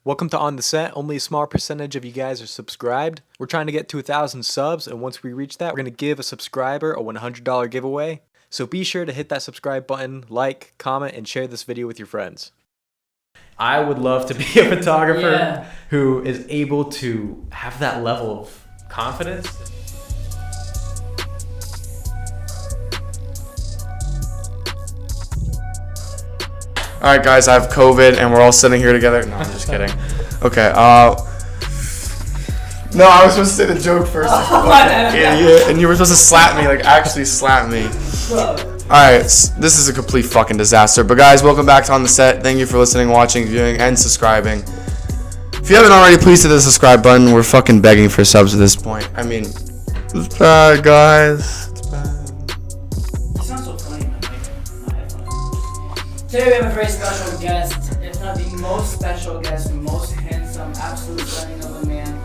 Welcome to On the Set. Only a small percentage of you guys are subscribed. We're trying to get to 1,000 subs, and once we reach that, we're going to give a subscriber a $100 giveaway. So be sure to hit that subscribe button, like, comment, and share this video with your friends. I would love to be a photographer who is able to have that level of confidence. All right, guys, I have COVID, and we're all sitting here together. No, I'm just kidding. Okay. No, I was supposed to say the joke first. Idiot. And you were supposed to slap me, like actually slap me. All right, this is a complete fucking disaster. But guys, welcome back to On the Set. Thank you for listening, watching, viewing, and subscribing. If you haven't already, please hit the subscribe button. We're fucking begging for subs at this point. I mean, it's bad, guys. It's bad. Today we have a very special guest, if not the most special guest, the most handsome, absolute stunning of a man.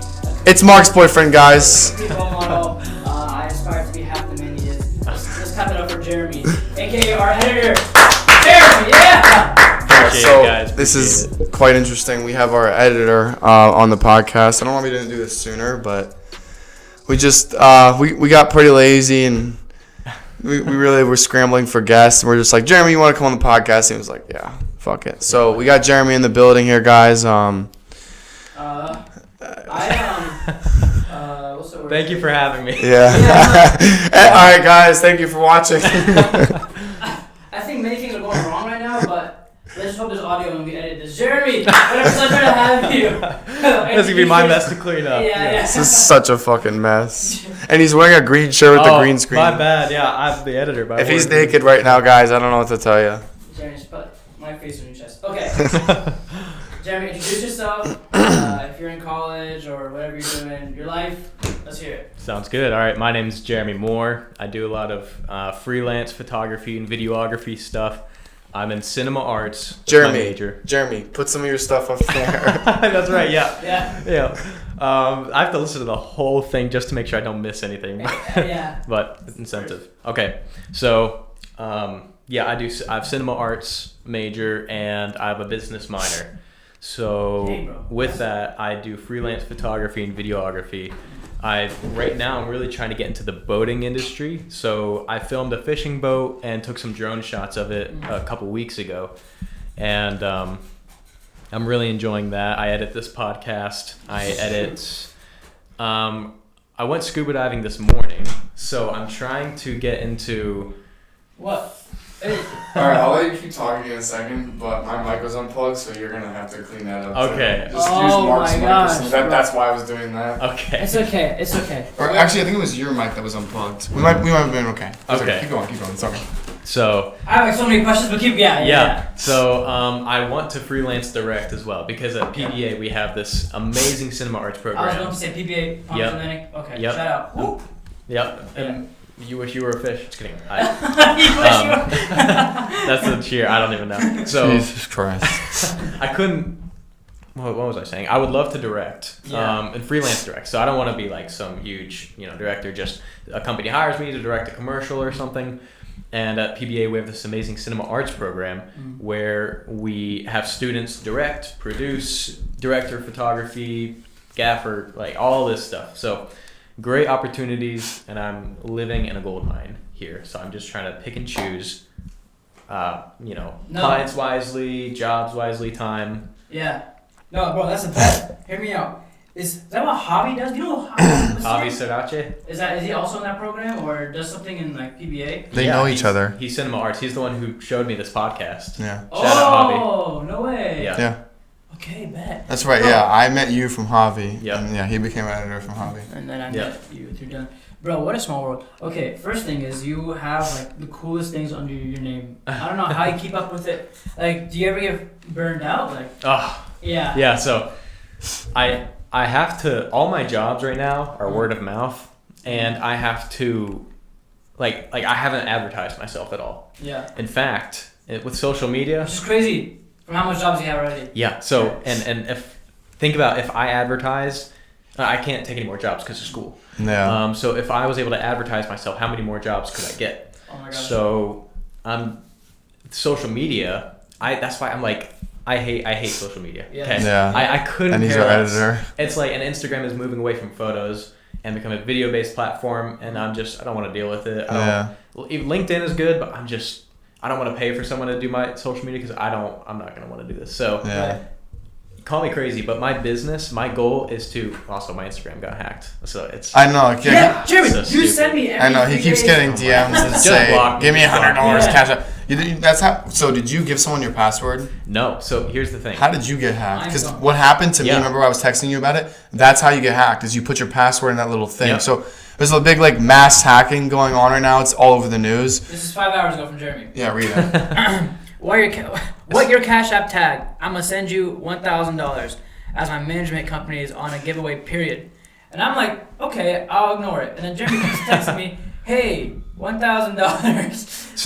It's Mark's boyfriend, guys. People model. I aspire to be half the man he is. Let's clap it up for Jeremy, aka our editor. Jeremy, yeah! So this is quite interesting. We have our editor on the podcast. I don't know why we didn't do this sooner, but we just we got pretty lazy and we really were scrambling for guests. And we're just like, Jeremy, you want to come on the podcast? And he was like, yeah, fuck it. So we got Jeremy in the building here, guys. What's the word? Thank you for having me. Yeah. All right, guys. Thank you for watching. I think many things are going wrong right now, but let's hope there's audio when we edit this. Jeremy, what a pleasure to have you. This is gonna be my mess to clean up. Yeah. This is such a fucking mess. And he's wearing a green shirt with the green screen. My bad. Yeah, I'm the editor. If he's naked right now, guys, I don't know what to tell you. Jeremy, just put my face on your chest. Okay. Jeremy, introduce yourself. If you're in college or whatever you're doing in your life, let's hear it. Sounds good. All right, my name's Jeremy Moore. I do a lot of freelance photography and videography stuff. I'm in cinema arts. Jeremy, put some of your stuff up there. That's right. Yeah. I have to listen to the whole thing just to make sure I don't miss anything. Yeah. But incentive. Okay. So, I have cinema arts major and I have a business minor. So with that, I do freelance photography and videography. Right now I'm really trying to get into the boating industry. So I filmed a fishing boat and took some drone shots of it a couple weeks ago. And I'm really enjoying that. I edit this podcast. I went scuba diving this morning. So I'm trying to get into... What? Alright, I'll let you keep talking in a second, but my mic was unplugged, so you're gonna have to clean that up. Okay. Just use Mark's mic. That's why I was doing that. Okay. It's okay. Or actually, I think it was your mic that was unplugged. We might have been okay. Okay. Keep going. It's okay. So I have like so many questions, but keep yeah. So I want to freelance direct as well because at PBA we have this amazing cinema arts program. I was going to say PBA. Yep. Okay. Yep. Shout out. Woo. Yep. Yeah. You wish you were a fish. Just kidding. You wish you were. That's the cheer. I don't even know. So Jesus Christ. I couldn't. What was I saying? I would love to direct and freelance direct. So I don't want to be like some huge, director. Just a company hires me to direct a commercial or something. And at PBA we have this amazing cinema arts program where we have students direct, produce, director, photography, gaffer, like all this stuff. So great opportunities, and I'm living in a gold mine here. So I'm just trying to pick and choose, clients wisely, jobs wisely, time. Yeah. No, bro, that's the best. Hear me out. Is that what Javi does? Do you know what Javi does? Javi Sriracha? Is he also in that program or does something in like PBA? They know each other. He's cinema arts. He's the one who showed me this podcast. Yeah. Shout out Javi. Oh, no way. Yeah. Okay, bet. That's right. Yeah, I met you from Javi. Yeah. And he became an editor from Javi. And then I met you through done. Bro, what a small world. Okay, first thing is you have like the coolest things under your name. I don't know how you keep up with it. Like, do you ever get burned out? Like. Yeah. Yeah. So, I have to. All my jobs right now are word of mouth, and I have to, like I haven't advertised myself at all. Yeah. In fact, with social media, which is crazy from how much jobs you have already. Yeah. So and think about if I advertised, I can't take any more jobs because of school. Yeah. So if I was able to advertise myself, how many more jobs could I get? Oh my gosh. So social media. That's why I'm like I hate social media. Yeah. Okay. Yeah. I couldn't. And he's care our less. editor. It's like, and Instagram is moving away from photos and become a video-based platform, and I don't want to deal with it. LinkedIn is good, but I don't want to pay for someone to do my social media because I'm not going to want to do this. So call me crazy, but my goal is to, also my Instagram got hacked. So it's. I know. Yeah, Jeremy, so you stupid. send me every I know. He keeps getting DMs that Just say, block me, give me just block $100 me. cash out. That's how. So did you give someone your password? No. So here's the thing. How did you get hacked? Because I don't. what happened to me, Yeah. remember I was texting you about it? That's how you get hacked, is you put your password in that little thing. Yeah. So there's a big like mass hacking going on right now. It's all over the news. This is 5 hours ago from Jeremy. Yeah, read it. What your Cash App tag? I'm gonna send you $1,000 as my management company is on a giveaway period. And I'm like, okay, I'll ignore it. And then Jeremy keeps texting me, hey, $1,000.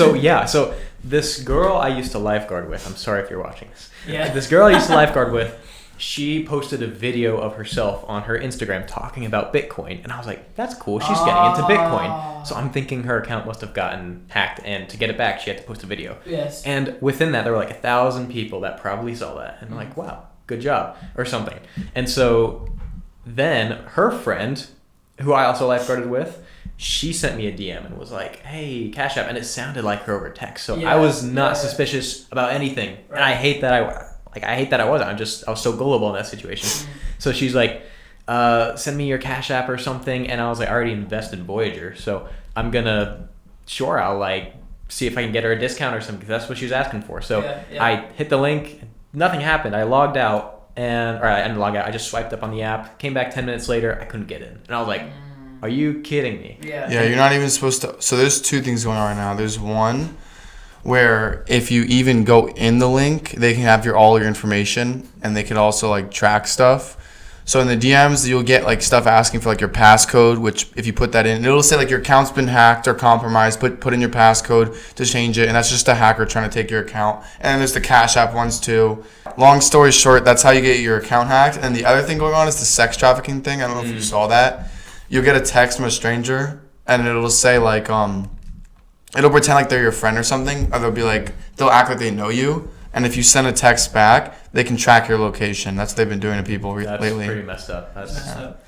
So this girl I used to lifeguard with, I'm sorry if you're watching this. Yeah. This girl I used to lifeguard with, she posted a video of herself on her Instagram talking about Bitcoin. And I was like, that's cool. She's getting into Bitcoin. So I'm thinking her account must have gotten hacked. And to get it back, she had to post a video. Yes. And within that, there were like 1,000 people that probably saw that. And I'm like, wow, good job. Or something. And so then her friend, who I also lifeguarded with, she sent me a DM and was like, hey, Cash App. And it sounded like her over text. So I was not suspicious about anything. Right. And I hate that I wasn't. I was so gullible in that situation. So she's like, send me your Cash App or something. And I was like, I already invested in Voyager. So I'm going to, I'll like see if I can get her a discount or something. Because that's what she was asking for. So I hit the link. Nothing happened. I logged out. I didn't log out. I just swiped up on the app. Came back 10 minutes later. I couldn't get in. And I was like, are you kidding me? Yeah, you're not even supposed to. So there's two things going on right now. There's one where if you even go in the link, they can have all your information, and they can also like track stuff. So in the DMs, you'll get like stuff asking for like your passcode, which if you put that in, it'll say like your account's been hacked or compromised. Put in your passcode to change it, and that's just a hacker trying to take your account. And then there's the Cash App ones too. Long story short, that's how you get your account hacked. And the other thing going on is the sex trafficking thing. I don't know if you saw that. You'll get a text from a stranger, and it'll say like it'll pretend like they're your friend or something, or they'll act like they know you. And if you send a text back, they can track your location. That's what they've been doing to people lately. That's pretty messed up. That's messed up.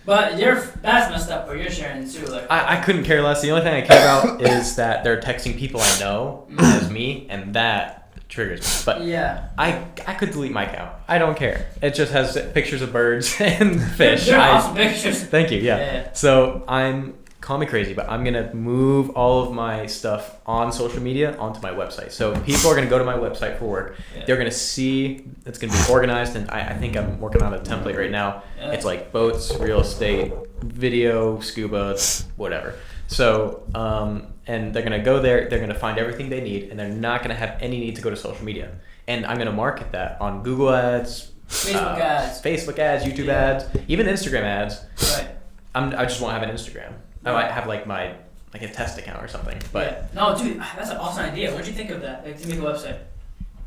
But that's messed up, but you're sharing too. Like I couldn't care less. The only thing I care about is that they're texting people I know as me, and that triggers me. But I could delete my account. I don't care. It just has pictures of birds and fish. They're awesome pictures. Thank you. Yeah. So call me crazy, but I'm gonna move all of my stuff on social media onto my website. So people are gonna go to my website for work. They're gonna see it's gonna be organized, and I think I'm working on a template right now. It's like boats, real estate, video, scuba, whatever. So and they're gonna go there. They're gonna find everything they need, and they're not gonna have any need to go to social media. And I'm gonna market that on Google Ads, Facebook ads, YouTube ads, even Instagram ads. Right. I just won't have an Instagram. I might have like a test account or something. But no, dude, that's an awesome idea. What did you think of that? Like to make a website?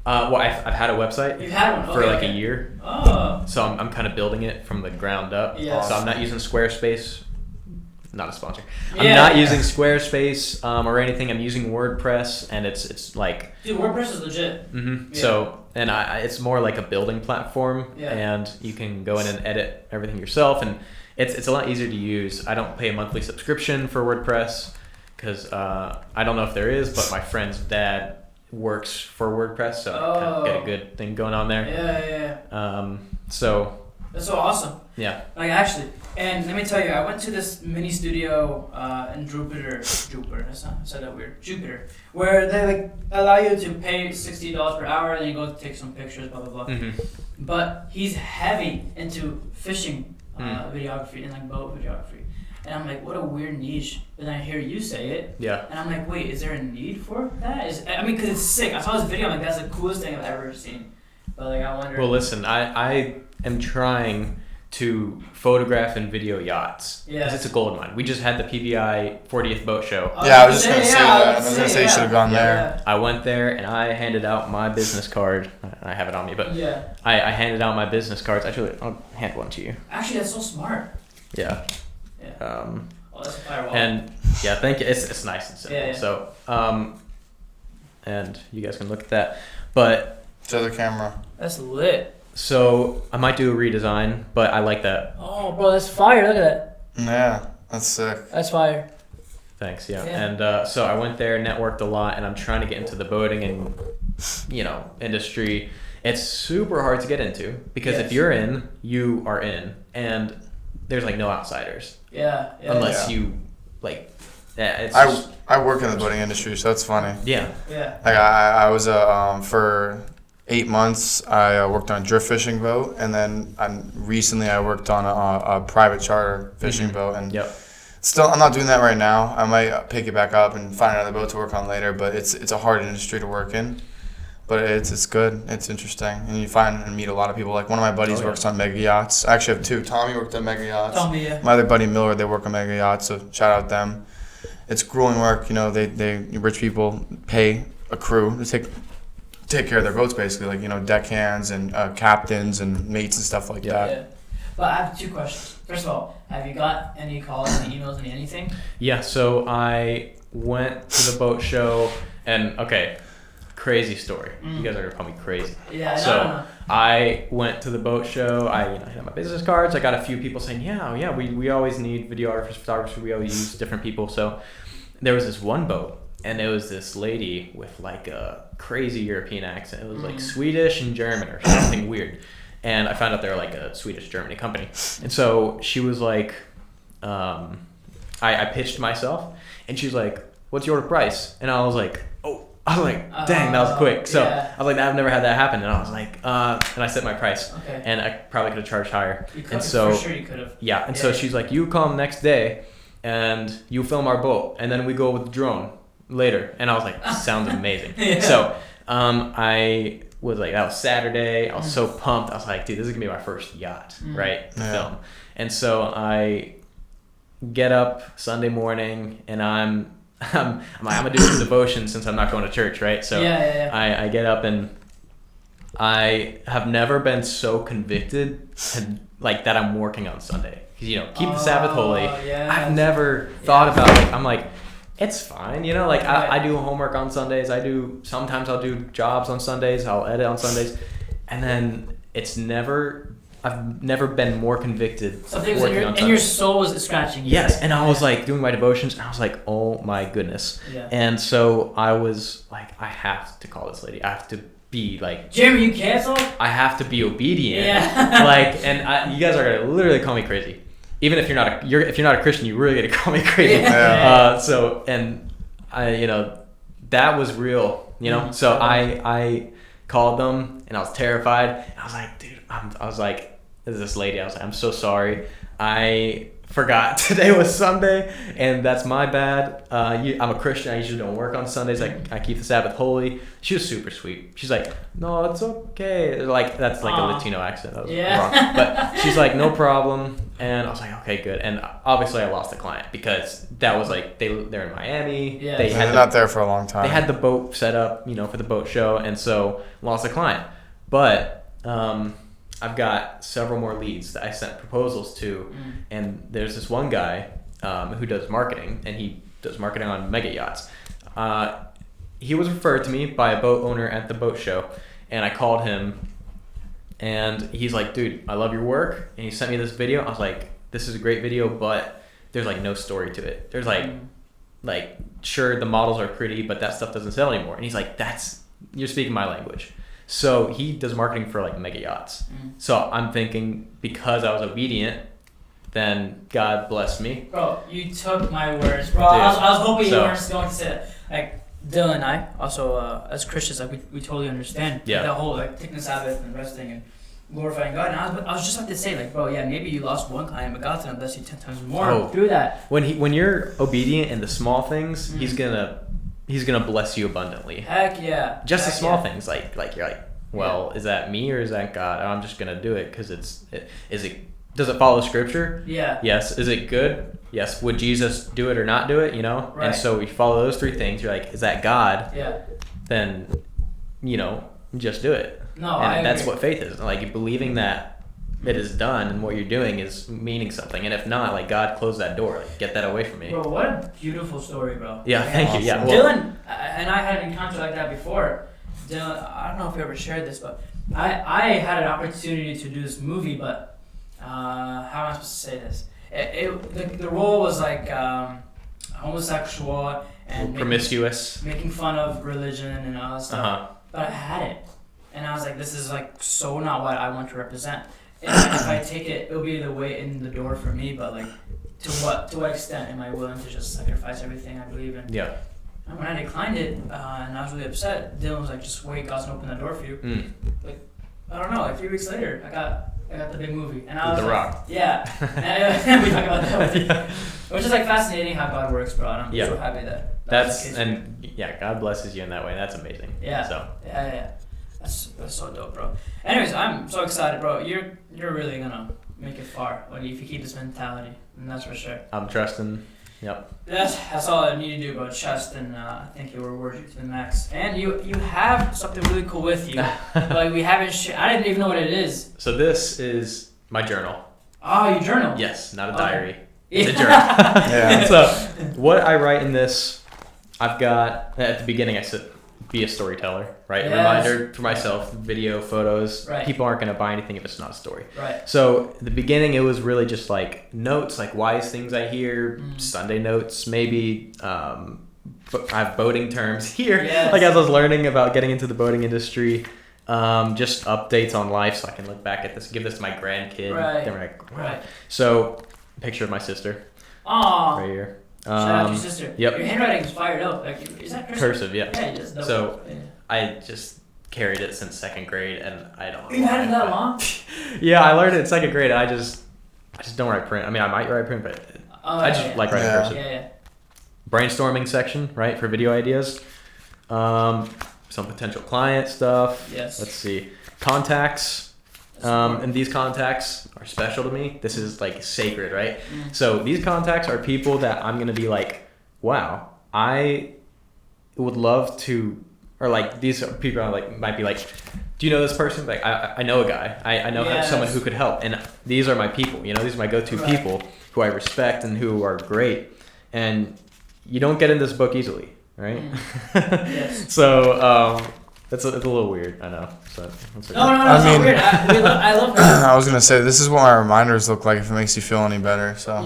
Well, I've had a website. You've had one for like a year. Oh. So I'm kind of building it from the ground up. Yeah. So I'm not using Squarespace. Not a sponsor. I'm not using Squarespace or anything. I'm using WordPress, and it's like. Dude, WordPress is legit. Mm-hmm. Yeah. So it's more like a building platform, Yeah. and you can go in and edit everything yourself, and it's a lot easier to use. I don't pay a monthly subscription for WordPress because I don't know if there is, but my friend's dad works for WordPress, so I kind of get a good thing going on there. Yeah. So. That's so awesome. Yeah. Like actually, and let me tell you, I went to this mini studio in Jupiter. That's not, I said that weird. Jupiter, where they like allow you to pay $60 per hour, and then you go take some pictures, blah blah blah. Mm-hmm. But he's heavy into fishing videography and like boat videography, and I'm like, what a weird niche. But then I hear you say it. Yeah. And I'm like, wait, is there a need for that? Because it's sick. I saw this video. I'm like, that's the coolest thing I've ever seen. But like, I wonder. Well, listen, I am trying to photograph and video yachts because it's a gold mine. We just had the PBI 40th boat show. Yeah, I was just gonna say that. I was gonna say you should have gone there. I went there and I handed out my business card. I have it on me, but I handed out my business cards. Actually, I'll hand one to you. Actually, that's so smart. Yeah. That's a firewall. And thank you. It's nice and simple. Yeah. So and you guys can look at that, but. To the camera. That's lit. So I might do a redesign, but I like that. Oh, bro, that's fire. Look at that. Yeah, that's sick. That's fire. Thanks, yeah. And so I went there, networked a lot, and I'm trying to get into the boating and, industry. It's super hard to get into because if you're in, you are in, and there's like no outsiders. Yeah. Unless you like. Yeah, it's I work in the boating industry, so that's funny. Yeah. Yeah. Like I was for 8 months. I worked on a drift fishing boat, and then recently I worked on a private charter fishing boat, and still I'm not doing that right now. I might pick it back up and find another boat to work on later, but it's a hard industry to work in. But it's good. It's interesting, and you find and meet a lot of people. Like one of my buddies works on mega yachts. I actually have two. Tommy worked on mega yachts. Tommy, yeah. My other buddy Miller, they work on mega yachts. So shout out them. It's grueling work. They rich people pay a crew to take care of their boats, basically. Like deckhands and captains and mates and stuff like that. Yeah. But I have 2 questions. First of all, have you got any calls, any emails, anything? Yeah. So I went to the boat show, and crazy story. You guys are gonna call me crazy. Yeah. So I went to the boat show. I had my business cards. I got a few people saying, we always need videographers, photographers. We always use different people. So there was this one boat, and it was this lady with like a crazy European accent. It was like Swedish and German or something weird. And I found out they were like a Swedish Germany company. And so she was like, I pitched myself, and she's like, "What's your price?" And I was like, dang, that was quick. So I was like, I've never had that happen. And I was like, and I set my price. Okay. And I probably could have charged higher. For sure you could have. Yeah. And so she's like, you come next day and you film our boat. And then we go with the drone later. And I was like, sounds amazing. So I was like, that was Saturday. I was so pumped. I was like, dude, this is going to be my first yacht, right? To film. And so I get up Sunday morning, and I'm gonna do some devotion since I'm not going to church, right? So I get up, and I have never been so convicted like that I'm working on Sunday. Because keep the Sabbath holy. I've never thought about I'm like, it's fine, I do homework on Sundays. Sometimes I'll do jobs on Sundays. I'll edit on Sundays, and then I've never been more convicted. Something and your soul was scratching. Yes, and I was like doing my devotions, and I was like, oh my goodness. Yeah. And so I was like, I have to call this lady. I have to be like, Jeremy, you canceled? I have to be obedient. Yeah. You guys are gonna literally call me crazy. Even if you're not a Christian, you really gotta call me crazy. So and I that was real. So I called them, and I was terrified. And I was like, dude, I was like, this lady, I was like, I'm so sorry. I forgot today was Sunday, and that's my bad. I'm a Christian. I usually don't work on Sundays. I keep the Sabbath holy. She was super sweet. She's like, no, it's okay. Like, that's like a Latino accent. That was wrong. But she's like, no problem. And I was like, okay, good. And obviously I lost the client because that was like, they're in Miami. Yeah. They're not there for a long time. They had the boat set up, for the boat show, and so lost the client. But I've got several more leads that I sent proposals to, and there's this one guy who does marketing, and he does marketing on mega yachts. He was referred to me by a boat owner at the boat show, and I called him, and he's like, dude, I love your work, and he sent me this video. I was like, this is a great video, but there's like no story to it. There's like sure, the models are pretty, but that stuff doesn't sell anymore. And he's like, you're speaking my language. So he does marketing for like mega yachts. So I'm thinking because I was obedient, then God blessed me. Bro, you took my words, bro. I was hoping you weren't going to say that. Like Dylan and I, also as Christians, like we totally understand the whole like taking the Sabbath and resting and glorifying God. And I was just about to say, like, bro, maybe you lost one client, but God's gonna bless you 10 times more through that. When you're obedient in the small things, He's gonna bless you abundantly. Heck yeah. Just the small things, like you're like, well, is that me or is that God? I'm just gonna do it because does it follow Scripture? Yeah. Yes. Is it good? Yes. Would Jesus do it or not do it? Right. And so we follow those 3 things. You're like, is that God? Yeah. Then, just do it. No, and that's what faith is. Like believing that it is done and what you're doing is meaning something. And if not, like God closed that door. Like get that away from me. Bro, what a beautiful story, bro. Yeah, thank you. Yeah. Dylan and I had an encounter like that before. I don't know if we ever shared this, but I had an opportunity to do this movie, but how am I supposed to say this? The role was like homosexual and promiscuous, making fun of religion and all that stuff. But I had it, and I was like, this is like so not what I want to represent. And if I take it, it'll be the way in the door for me. But like, to what extent am I willing to just sacrifice everything I believe in? Yeah. And when I declined it, and I was really upset, Dylan was like, just wait, God's gonna open the door for you. Like, I don't know, like 3 weeks later, I got the big movie. And I was The like, Rock. Yeah. And we talk about that. Which is like fascinating how God works, bro. And I'm so happy that that's the case. And God blesses you in that way. That's amazing. Yeah. So. Yeah. That's so dope, bro. Anyways, I'm so excited, bro. You're really gonna make it far if you keep this mentality, and that's for sure. I'm trusting. Yep. That's all I need to do, bro. Trust, and I think you reward you to the max. And you have something really cool with you. Like we haven't. I didn't even know what it is. So this is my journal. Oh, you journal? Yes, not a diary. Okay. It's a journal. Yeah. So what I write in this, I've got at the beginning I said, be a storyteller, right? Yes. A reminder for myself, video, photos. Right. People aren't going to buy anything if it's not a story. Right. So at the beginning, it was really just like notes, like wise things I hear, Sunday notes, maybe. I have boating terms here. Yes. Like as I was learning about getting into the boating industry, just updates on life so I can look back at this, give this to my grandkid. Right. Then we're like, wow. Right. So picture of my sister. Aw. Right here. Shout out to your sister. Yep. Your handwriting is fired up. Like, is that cursive? Cursive, yeah. Yeah, just double. So Yeah. I just carried it since 2nd grade, and I don't. You had it that long? Yeah, I learned it in 2nd grade, and I just don't write print. I mean, I might write print, but I just like writing cursive. Yeah. Brainstorming section, right, for video ideas. Some potential client stuff. Yes. Let's see, contacts. And these contacts are special to me. This is like sacred, right? So these contacts are people that I'm gonna be like, wow, I would love to, or like these are people I like might be like, do you know this person? Like I know a guy. I know someone who could help, and these are my people. You know, these are my go-to people who I respect and who are great. And you don't get in this book easily, right? Yes. So it's a little weird, I know. So No, it's it's not weird. I love that. I was gonna say this is what my reminders look like if it makes you feel any better. So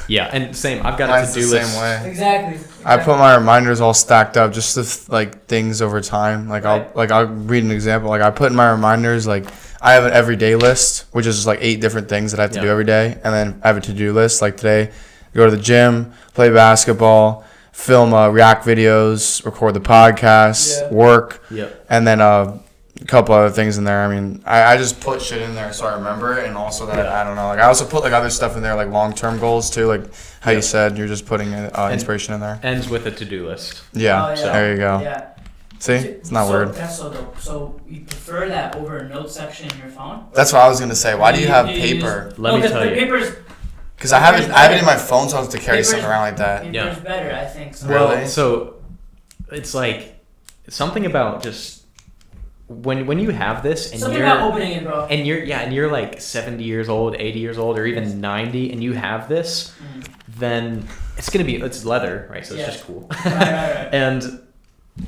Yeah, and same. I've got mine's a to-do the list. same way. Exactly. I put my reminders all stacked up just to like things over time. Like I'll read an example. Like I put in my reminders like I have an everyday list, which is just like 8 different things that I have to do every day, and then I have a to-do list. Like today, go to the gym, play basketball, film React videos, record the podcast, work, and then a couple other things in there. I mean, I just put shit in there so I remember it, and also that I don't know. Like I also put like other stuff in there, like long-term goals too. Like how you said, you're just putting inspiration in there. Ends with a to-do list. Yeah, So there you go. Yeah. See, it's not weird. That's so dope. So you prefer that over a note section in your phone? That's what I was gonna say. Why do you have paper? Let me tell you. Paper's Because I have it in my phone, so I have to carry something around like that. Paper's better, I think. So. Really? So it's like something about just when you have this and something you're about opening it, bro. and you're like 70 years old, 80 years old, or even 90, and you have this, then it's leather, right? So it's just cool. Right. And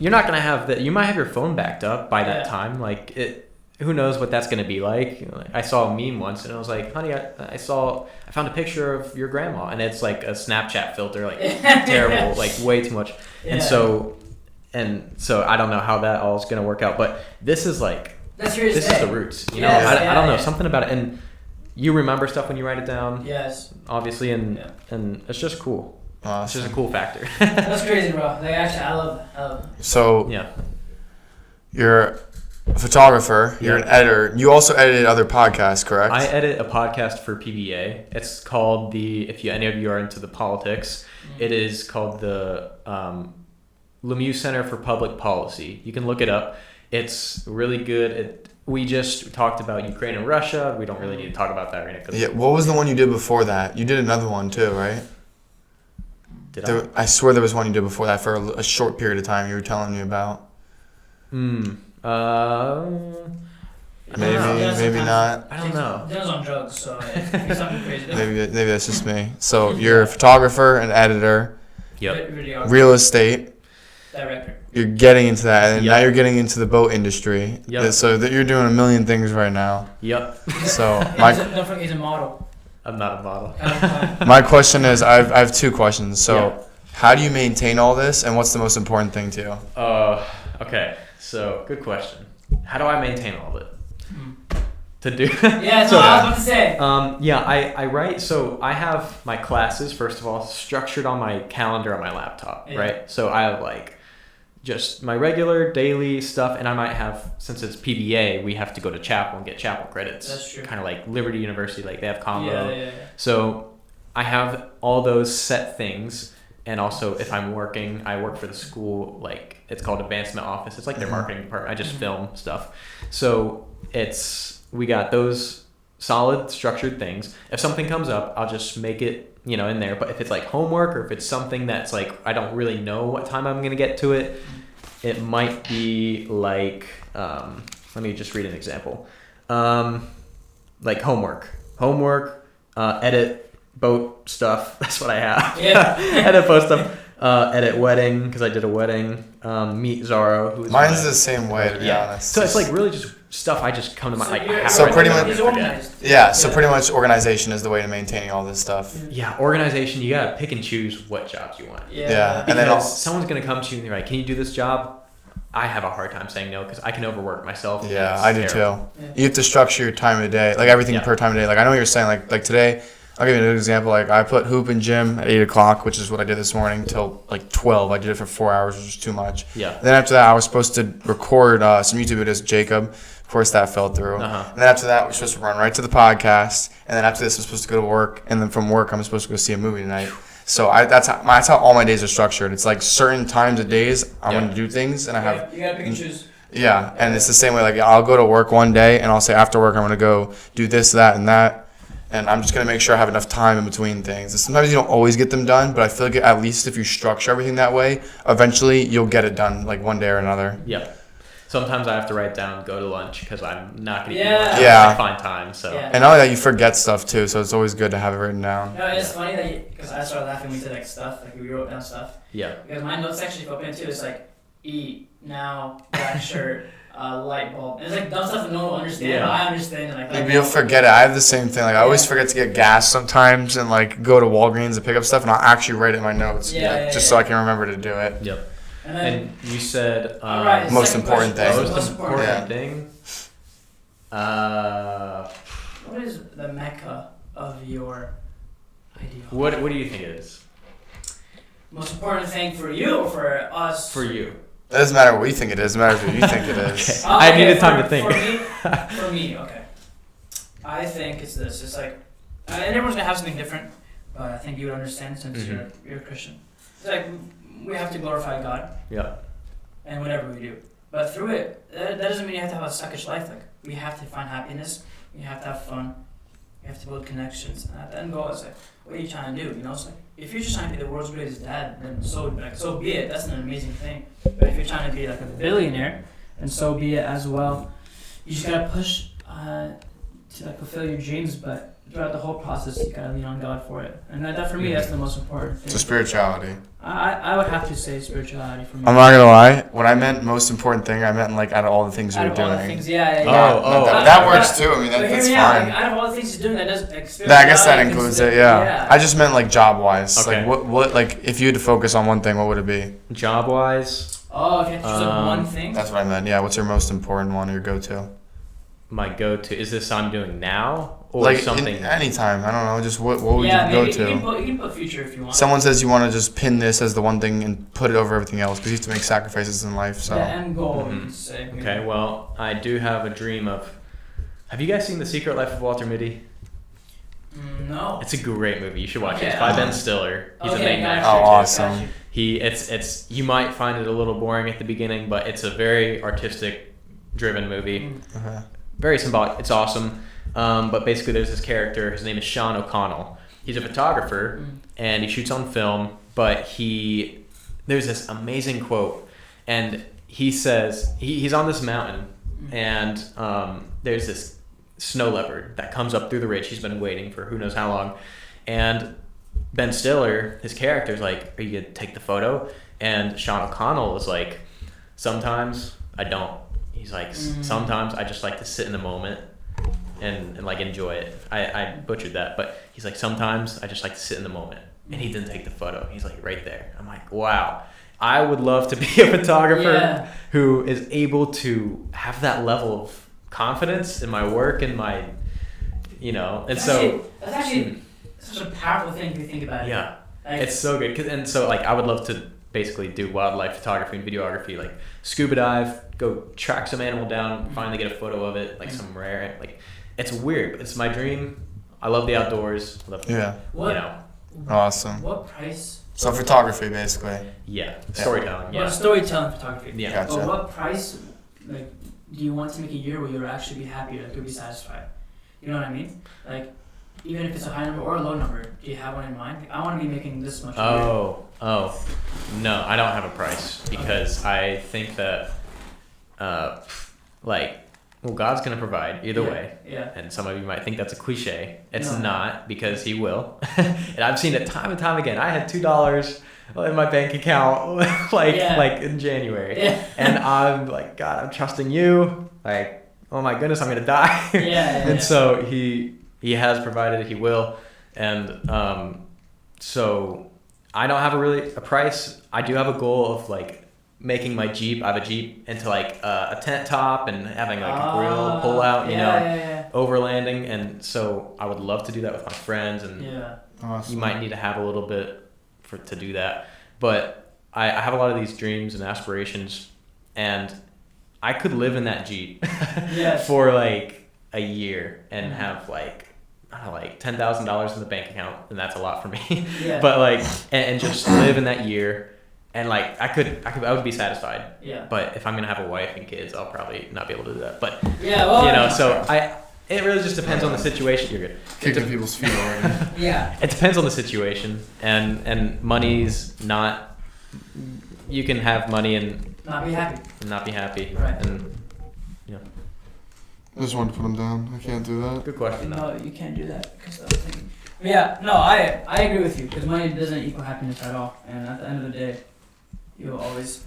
you're not gonna have that. You might have your phone backed up by that time. Like it. Who knows what that's gonna be like? I saw a meme once, and I was like, "Honey, I found a picture of your grandma, and it's like a Snapchat filter, like terrible, like way too much." Yeah. And so I don't know how that all is gonna work out, but this is like this is the roots. You know, I don't know something about it, and you remember stuff when you write it down. Yes. Obviously, and it's just cool. Awesome. It's just a cool factor. That's crazy, bro. Like actually, I love. So yeah, you're a photographer. You're an editor. You also edited other podcasts, correct? I edit a podcast for PBA. It's called if any of you are into the politics, it is called the Lemieux Center for Public Policy. You can look it up. It's really good. We just talked about Ukraine and Russia. We don't really need to talk about that right now. Yeah. What was the one you did before that? You did another one too, right? I swear there was one you did before that for a short period of time. You were telling me about. Maybe not. I don't know. Dylan's on drugs, so he's something crazy. Maybe that's just me. So you're a photographer, an editor, Videographer. real estate, you're getting into that, and Yep. now you're getting into the boat industry. Yep. So that you're doing a million things right now. Yep. So Don't forget he's a model. I'm not a model. my question is, I have 2 questions. So Yeah. how do you maintain all this, and what's the most important thing to you? Okay. So good question. How do I maintain all of it? To do. Yeah, So, I was about to say. I write. So I have my classes first of all structured on my calendar on my laptop, Yeah. right? So I have like just my regular daily stuff, and I might have, since it's PBA, we have to go to chapel and get chapel credits. That's true. Kind of like Liberty University, like they have combo. Yeah. So I have all those set things, and also if I'm working, I work for the school, like it's called Advancement Office. It's like their marketing department. I just film stuff. So we got those solid structured things. If something comes up, I'll just make it, in there. But if it's like homework, or if it's something that's like I don't really know what time I'm gonna get to it, it might be like let me just read an example. Like homework, edit boat stuff. That's what I have. Yeah. Edit boat stuff. Edit wedding, because I did a wedding. Meet Zara. Mine's the same way, to be honest. So it's like really just stuff I just come to my like. So pretty much- He's organized. Yeah, so pretty much organization is the way to maintaining all this stuff. Yeah, organization. You gotta pick and choose what jobs you want. Yeah. And Because then someone's gonna come to you and they're like, "Can you do this job?" I have a hard time saying no because I can overwork myself. Yeah, It's I do terrible. too. You have to structure your time of day, like everything Yeah. per time of day. Like I know what you're saying. Like today, I'll give you an example. Like I put hoop and gym at 8 o'clock, which is what I did this morning, till like 12. I did it for 4 hours, which was too much. Yeah. Then after that, I was supposed to record some YouTube videos with Jacob. Of course, that fell through. Uh-huh. And then after that, we're supposed to run right to the podcast. And then after this, I'm supposed to go to work. And then from work, I'm supposed to go see a movie tonight. So that's how all my days are structured. It's like certain times of days I'm going to do things, and I have. You gotta pick and choose. Yeah, and it's the same way. Like I'll go to work one day, and I'll say after work I'm gonna go do this, that, and that, and I'm just gonna make sure I have enough time in between things. And sometimes you don't always get them done, but I feel like at least if you structure everything that way, eventually you'll get it done, like one day or another. Yep. Sometimes I have to write down go to lunch because I'm not gonna eat Yeah. lunch. Yeah. I find time. So. Yeah. And not only that, you forget stuff too, so it's always good to have it written down. No, it's funny that because I started laughing when we said like stuff, like we wrote down stuff. Yeah. Because my notes section, if you open it too, it's like eat now, black shirt, light bulb. And it's like dumb stuff that no one will understand. Yeah. But I understand it. Like Maybe you'll forget it. I have the same thing. Like I always forget to get gas sometimes, and like go to Walgreens and pick up stuff, and I'll actually write it in my notes, just so I can remember to do it. Yep. And then, And you said alright, most second important question. thing. most important Yeah. thing. What is the mecca of your ideal? What do you think it is Most important thing for you or for us? for you? It doesn't matter what we think it is. It matters what you think it is. Okay. I needed time to think. For me, okay. I think it's this. It's like, and everyone's gonna have something different, but I think you would understand since you're a Christian. It's like we have to glorify God. Yeah. And whatever we do, but through it, that doesn't mean you have to have a suckish life. Like we have to find happiness. We have to have fun. We have to build connections. And at the end goal is like, what are you trying to do? You know, it's like if you're just trying to be the world's greatest dad, then so be it. That's an amazing thing. But if you're trying to be like a billionaire, then so be it as well. You just gotta push to like fulfill your dreams, but throughout the whole process, you gotta lean on God for it. And that for me, that's the most important thing. So spirituality. I would have to say spirituality for me. I'm not gonna lie. When I meant most important thing, I meant like out of all the things Out you're of all doing. the things, yeah. That works too. I mean, But hear that's me out, fine. like, out of all the things he's doing, that does. Like, I guess that includes it. Yeah. Yeah. I just meant like job wise. Okay. Like what like if you had to focus on one thing, what would it be? Job wise, Oh, if you have to choose like one thing. That's what I meant. Yeah. What's your most important one or your go-to? my go-to is this I'm doing now or Like something. anytime. I don't know. Just what would Yeah, you go maybe to? you can put future if you want. Someone says you want to just pin this as the one thing and put it over everything else because you have to make sacrifices in life. So The end goal, you Mhm. could say. Okay, well, I do have a dream of. Have you guys seen The Secret Life of Walter Mitty? No. It's a great movie. You should watch it. It's Okay. by Ben Stiller. He's a main gotcha, actor. Oh, too. awesome. It's you might find it a little boring at the beginning, but it's a very artistic driven movie. Okay. Very symbolic. It's awesome. But basically there's this character, his name is Sean O'Connell. He's a photographer and he shoots on film, but there's this amazing quote, and he says he's on this mountain and there's this snow leopard that comes up through the ridge. He's been waiting for who knows how long, and Ben Stiller, his character, is like, are you gonna take the photo? And Sean O'Connell is like, sometimes I don't. He's like, sometimes I just like to sit in the moment and like enjoy it. I butchered that, but he's like, sometimes I just like to sit in the moment. And he didn't take the photo. He's like right there. I'm like, wow. I would love to be a photographer who is able to have that level of confidence in my work and my, that's actually such a powerful thing if you think about it. Yeah, it's so good. And so like I would love to basically do wildlife photography and videography, like scuba dive, go track some animal down, finally get a photo of it, like some rare, like it's weird. It's my dream. I love the outdoors. Awesome. What price? So photography, basically. Yeah, storytelling. Well, storytelling photography. Yeah. Gotcha. But what price, like, do you want to make a year where you'll actually be happy, like, you'll be satisfied? You know what I mean? Like, even if it's a high number or a low number, do you have one in mind? Like, I want to be making this much. No, I don't have a price because I think that, God's gonna provide either way. Yeah. And some of you might think that's a cliche. It's not, because He will. And I've seen it time and time again. I had $2 in my bank account, like in January, and I'm like, God, I'm trusting You. Like, oh my goodness, I'm gonna die. And so He has provided. He will, and so I don't have a price. I do have a goal of like making my Jeep. I have a Jeep into like a tent top and having like a grill pull out, overlanding, and so I would love to do that with my friends, and Awesome. you might need to have a little bit to do that, but I have a lot of these dreams and aspirations, and I could live in that Jeep for like a year and have like, I don't know, like $10,000 in the bank account, and that's a lot for me. But like, and just live in that year. And like I would be satisfied. Yeah. But if I'm gonna have a wife and kids, I'll probably not be able to do that. But it really just depends on the situation. You're good. Kicking people's feet already. It depends on the situation, and money's not. You can have money and not be happy. Right. And I just wanted to put them down. I can't do that. Good question. No, you can't do that because that was thinking. I agree with you because money doesn't equal happiness at all, and at the end of the day. You'll always.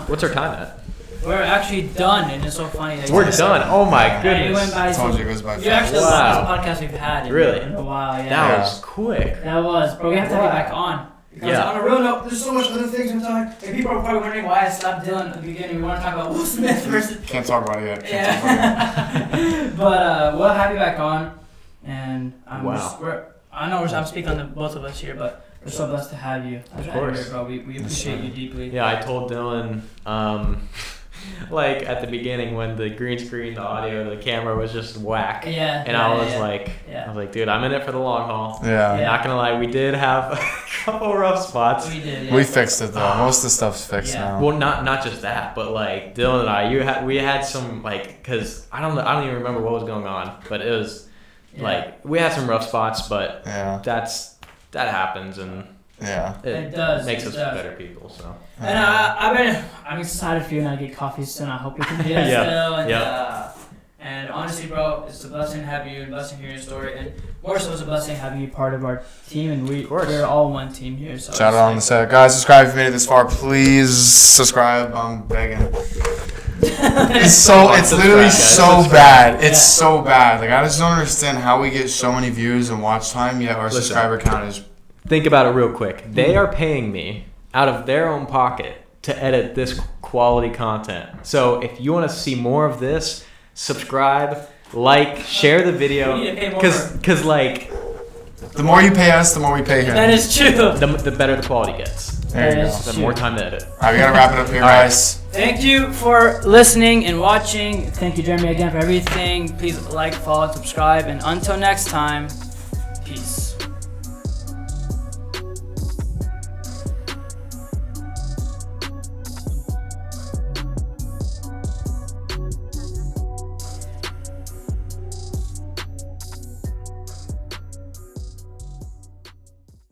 What's our time at? We're actually done, and it's so funny. We're done. Oh my goodness! It went by. I told you it goes by fast. You're actually the longest podcast we've had. In a while, That was quick. That was, bro. We have to have you back on. Because on a real note, there's so much other things I'm talking. Like, people are probably wondering why I stopped Dylan at the beginning. We want to talk about Will Smith versus. Can't talk about it yet. But we'll have you back on, and I'm speaking on the both of us here, but. We're so blessed to have you. Of course. Here, bro. We appreciate you deeply. Yeah, I told Dylan, like at the beginning when the green screen, the audio, the camera was just whack. I was like, dude, I'm in it for the long haul. Not gonna lie, we did have a couple rough spots. We did. We fixed it though. Most of the stuff's fixed now. Well, not just that, but like Dylan and I, we had some like, cause I don't even remember what was going on, but it was like we had some rough spots, but that happens, and it does. Makes us better people. So. And I'm excited for you, and I get coffee soon. I hope you can do that still. And honestly, bro, it's a blessing to have you, and a blessing to hear your story, and more so, it's a blessing to have you part of our team, and we're all one team here. So shout out on the set, guys. Subscribe if you made it this far. Please subscribe. I'm begging. It's literally so bad. It's so bad. Like, I just don't understand how we get so many views and watch time, yet our subscriber count is. Think about it real quick. They are paying me out of their own pocket to edit this quality content. So if you want to see more of this, subscribe, like, share the video. Because like, the more you pay us, the more we pay him. That is true. The better the quality gets. There you go. The more time to edit. All right, we gotta wrap it up here, guys. Thank you for listening and watching. Thank you, Jeremy, again for everything. Please like, follow, subscribe, and until next time, peace.